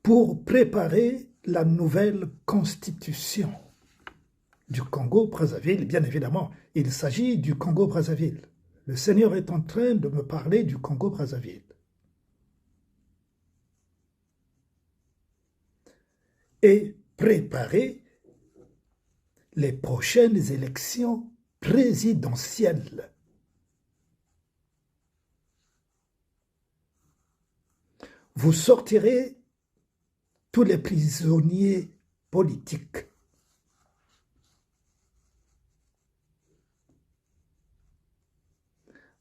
pour préparer la nouvelle constitution du Congo-Brazzaville. Bien évidemment, il s'agit du Congo-Brazzaville. Le Seigneur est en train de me parler du Congo-Brazzaville. Et préparer les prochaines élections présidentielles. Vous sortirez tous les prisonniers politiques.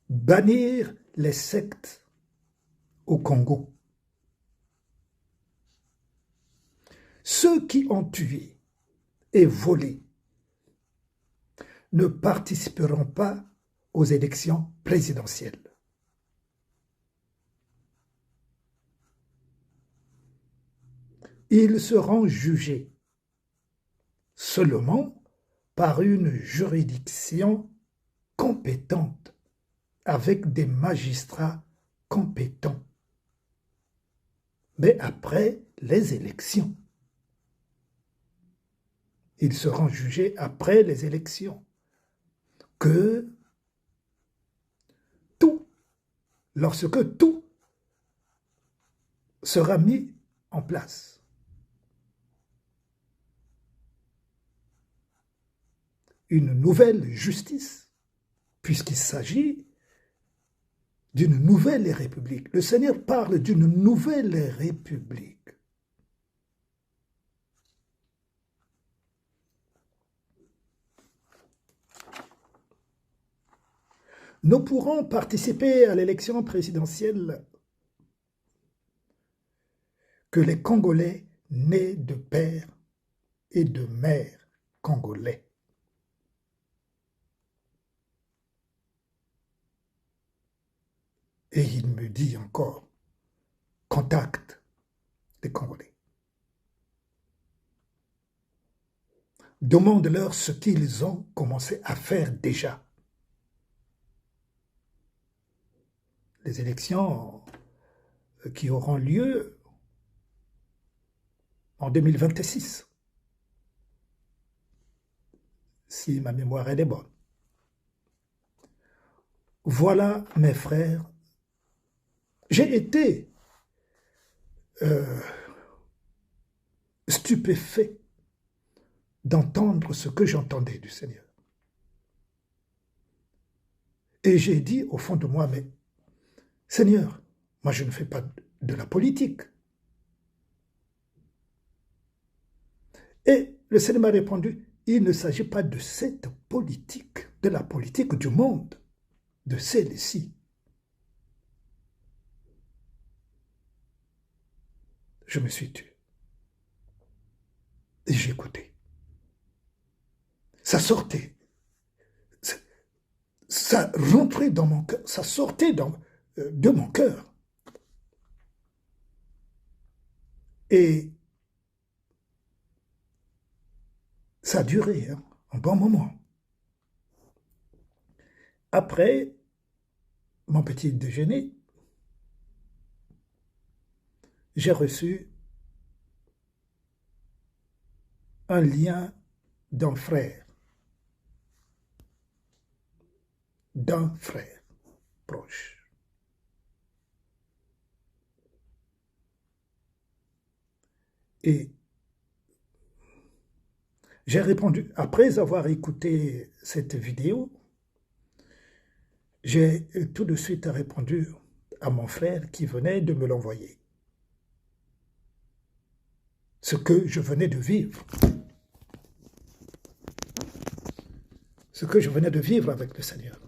Bannir les sectes au Congo. Ceux qui ont tué et volé ne participeront pas aux élections présidentielles. Ils seront jugés seulement par une juridiction compétente, avec des magistrats compétents, mais après les élections. Ils seront jugés après les élections. Que tout, lorsque tout sera mis en place. Une nouvelle justice, puisqu'il s'agit d'une nouvelle république. Le Seigneur parle d'une nouvelle république. Nous pourrons participer à l'élection présidentielle que les Congolais nés de père et de mère congolais. Et il me dit encore, contacte les Congolais. Demande-leur ce qu'ils ont commencé à faire déjà. Les élections qui auront lieu en 2026, si ma mémoire est bonne. Voilà, mes frères, j'ai été stupéfait d'entendre ce que j'entendais du Seigneur. Et j'ai dit au fond de moi, mais Seigneur, moi je ne fais pas de la politique. Et le Seigneur m'a répondu, il ne s'agit pas de cette politique, de la politique du monde, de celle-ci. Je me suis tué. Et j'ai écouté. Ça sortait. Ça rentrait dans mon cœur. Ça sortait de mon cœur. Et ça a duré un bon moment. Après mon petit déjeuner, j'ai reçu un lien d'un frère proche. Et j'ai répondu, après avoir écouté cette vidéo, j'ai tout de suite répondu à mon frère qui venait de me l'envoyer. Ce que je venais de vivre. Ce que je venais de vivre avec le Seigneur.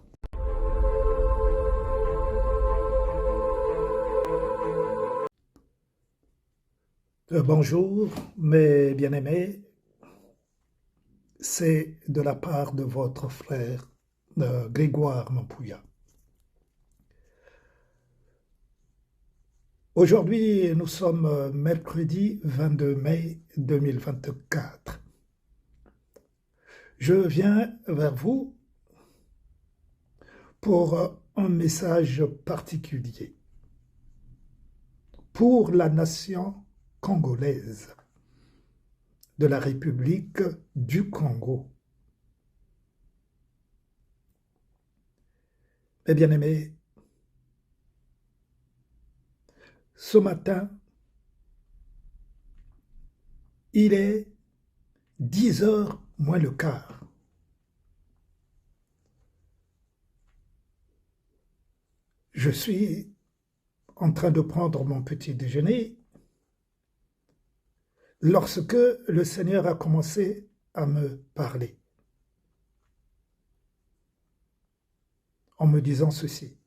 Bonjour, mes bien-aimés. C'est de la part de votre frère Grégoire Mampouya. Aujourd'hui, nous sommes mercredi 22 mai 2024. Je viens vers vous pour un message particulier pour la nation congolaise de la République du Congo. Mes bien-aimés, ce matin, il est 10h moins le quart. Je suis en train de prendre mon petit déjeuner lorsque le Seigneur a commencé à me parler en me disant ceci.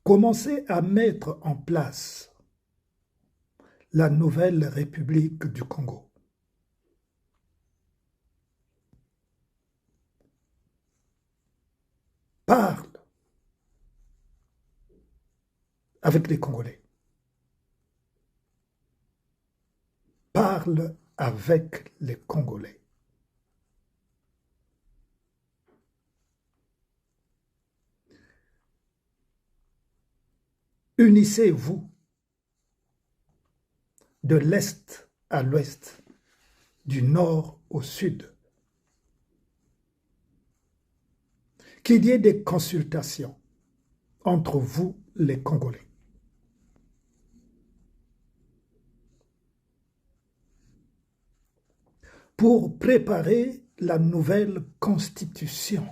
Commencez à mettre en place la nouvelle République du Congo. Parle avec les Congolais. Parle avec les Congolais. Unissez-vous de l'Est à l'Ouest, du Nord au Sud. Qu'il y ait des consultations entre vous, les Congolais. Pour préparer la nouvelle constitution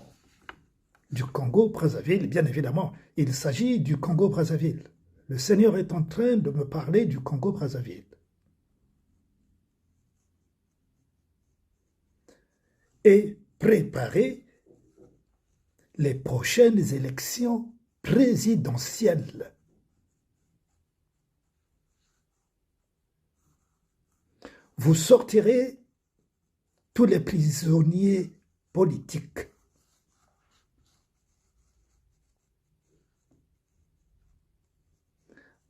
du Congo-Brazzaville, bien évidemment, il s'agit du Congo-Brazzaville. Le Seigneur est en train de me parler du Congo-Brazzaville. Et préparer les prochaines élections présidentielles. Vous sortirez tous les prisonniers politiques.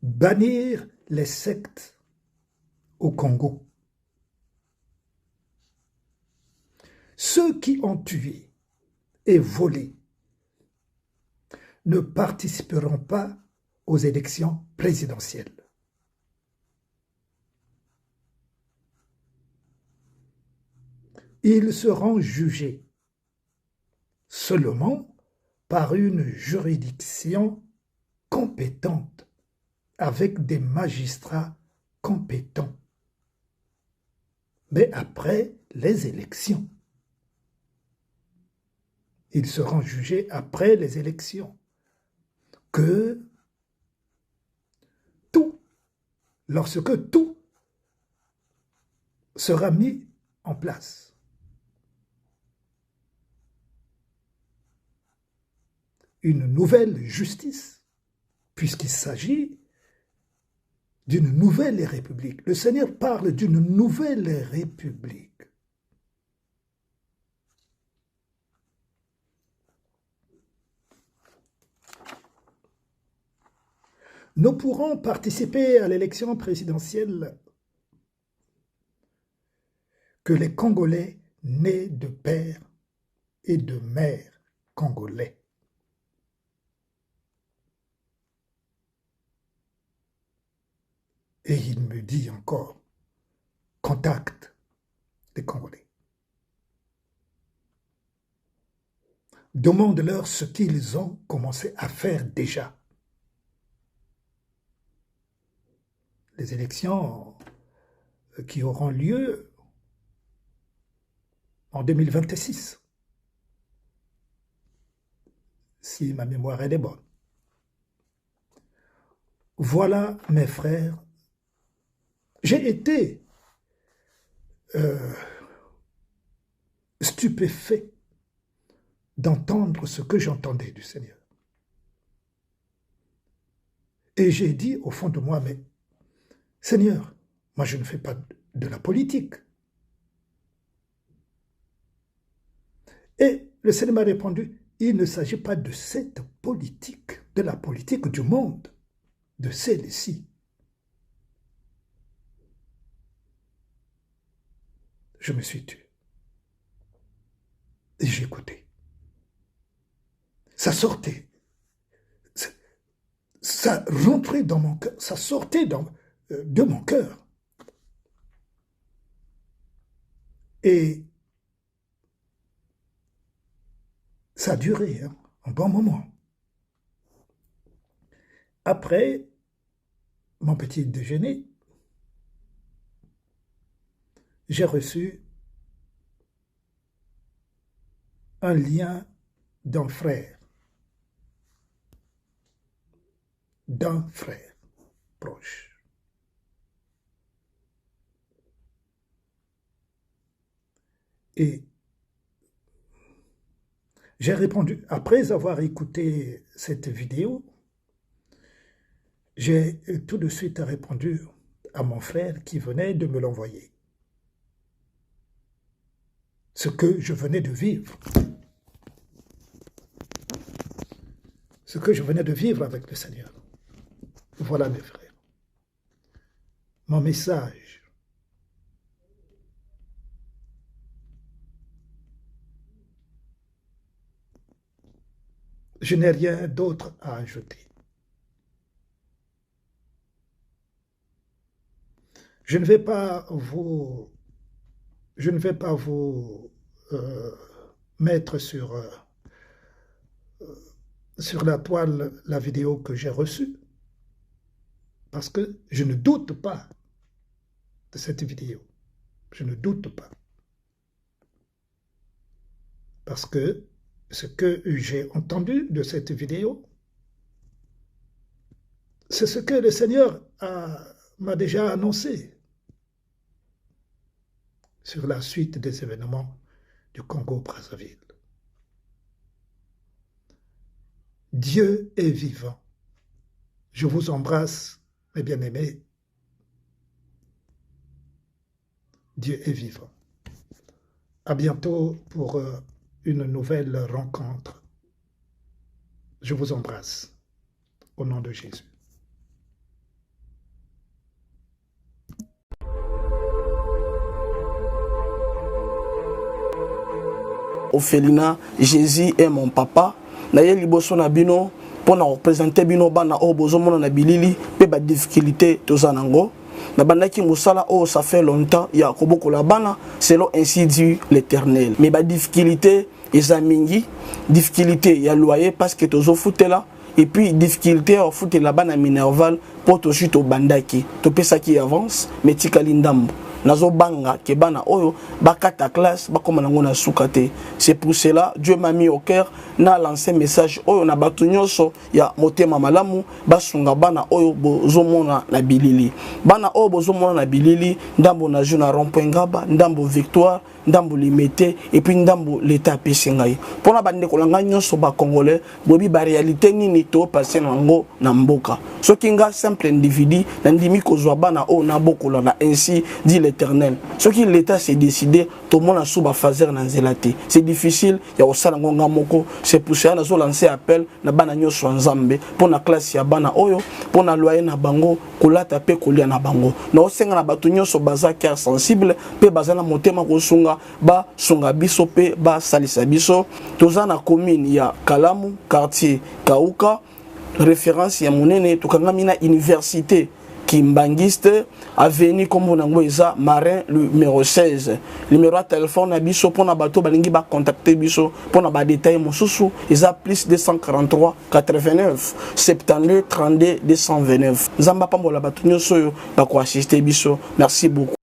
Bannir les sectes au Congo. Ceux qui ont tué et volé ne participeront pas aux élections présidentielles. Ils seront jugés seulement par une juridiction compétente, avec des magistrats compétents, mais après les élections. Ils seront jugés après les élections. Lorsque tout sera mis en place. Une nouvelle justice, puisqu'il s'agit d'une nouvelle république. Le Seigneur parle d'une nouvelle république. Nous pourrons participer à l'élection présidentielle que les Congolais nés de père et de mère congolais. Et il me dit encore, contacte les Congolais. Demande-leur ce qu'ils ont commencé à faire déjà. Les élections qui auront lieu en 2026, si ma mémoire est bonne. Voilà, mes frères, j'ai été stupéfait d'entendre ce que j'entendais du Seigneur. Et j'ai dit au fond de moi, mais Seigneur, moi je ne fais pas de la politique. Et le Seigneur m'a répondu, il ne s'agit pas de cette politique, de la politique du monde, de celle-ci. Je me suis tué. Et j'ai écouté. Ça sortait. ça rentrait dans mon cœur, ça sortait de mon cœur. Et ça a duré un bon moment. Après mon petit déjeuner, j'ai reçu un lien d'un frère proche. Et j'ai répondu, après avoir écouté cette vidéo, j'ai tout de suite répondu à mon frère qui venait de me l'envoyer. Ce que je venais de vivre. Ce que je venais de vivre avec le Seigneur. Voilà mes frères. Mon message. Je n'ai rien d'autre à ajouter. Je ne vais pas vous mettre sur la toile la vidéo que j'ai reçue, parce que je ne doute pas de cette vidéo. Je ne doute pas. Parce que ce que j'ai entendu de cette vidéo, c'est ce que le Seigneur m'a déjà annoncé sur la suite des événements du Congo-Brazzaville. Dieu est vivant. Je vous embrasse, mes bien-aimés. Dieu est vivant. À bientôt pour une nouvelle rencontre. Je vous embrasse au nom de Jésus. Ophelina, Jésus est mon papa. Naye liboso na bino pour représenter bino bana o bozomona na bilili pe ba difficulté tozanango. Na bandaki musala o ça fait longtemps ya kobokola bana selon ainsi dit l'Éternel. Mais ba difficulté ezamingi, difficulté ya loyer parce que tozo futela et puis difficulté au foot la bana minerval pour to chute au bandaki. To pesa qui avance mais tikali ndambo. Nazo banga ke bana oyo bakata classe bakoma nango na sukate. C'est pour cela Dieu m'a mis au cœur na lancé message oyo na batu nyonso ya motema malamu basunga bana oyo bozomona na bilili. Bana oyo bozomona na bilili ndambo na juna rond-point Ngaba, ndambo Victoire, ndambo Limete et puis ndambo l'état pesingai. Pona bande kolanga nyonso ba congolais bobi ba réalité nini to passer nango na mboka. Soki nga simple individu na ndimi kozwa bana oyo na bokola na ainsi dit l'Éternel. Ce qui l'État s'est décidé, tout le monde a sous fazer na nzelate. C'est difficile, il y a aussi ngonga moko. C'est pour ça que lancé appel na bana nyoso nzambe pour na classe ya bana oyo, pour na loyer na bango, kolata pe kolia na bango. Na osenga na batu nyoso baza cœur sensible, pe bazana motema kosunga ba sunga biso pe ba salisa biso. Toza na commune ya Kalamu, quartier Kauka, référence ya monene tukangami na université Kimbangiste, avenue comme on a Marin numéro 16. Numéro de téléphone à biso pour na bateau balingi ba contacter biso pour na ba détail mosusu isa plus 243 89 72 32 229. Zamba pambola bato nyoso ba ko assister biso. Merci beaucoup.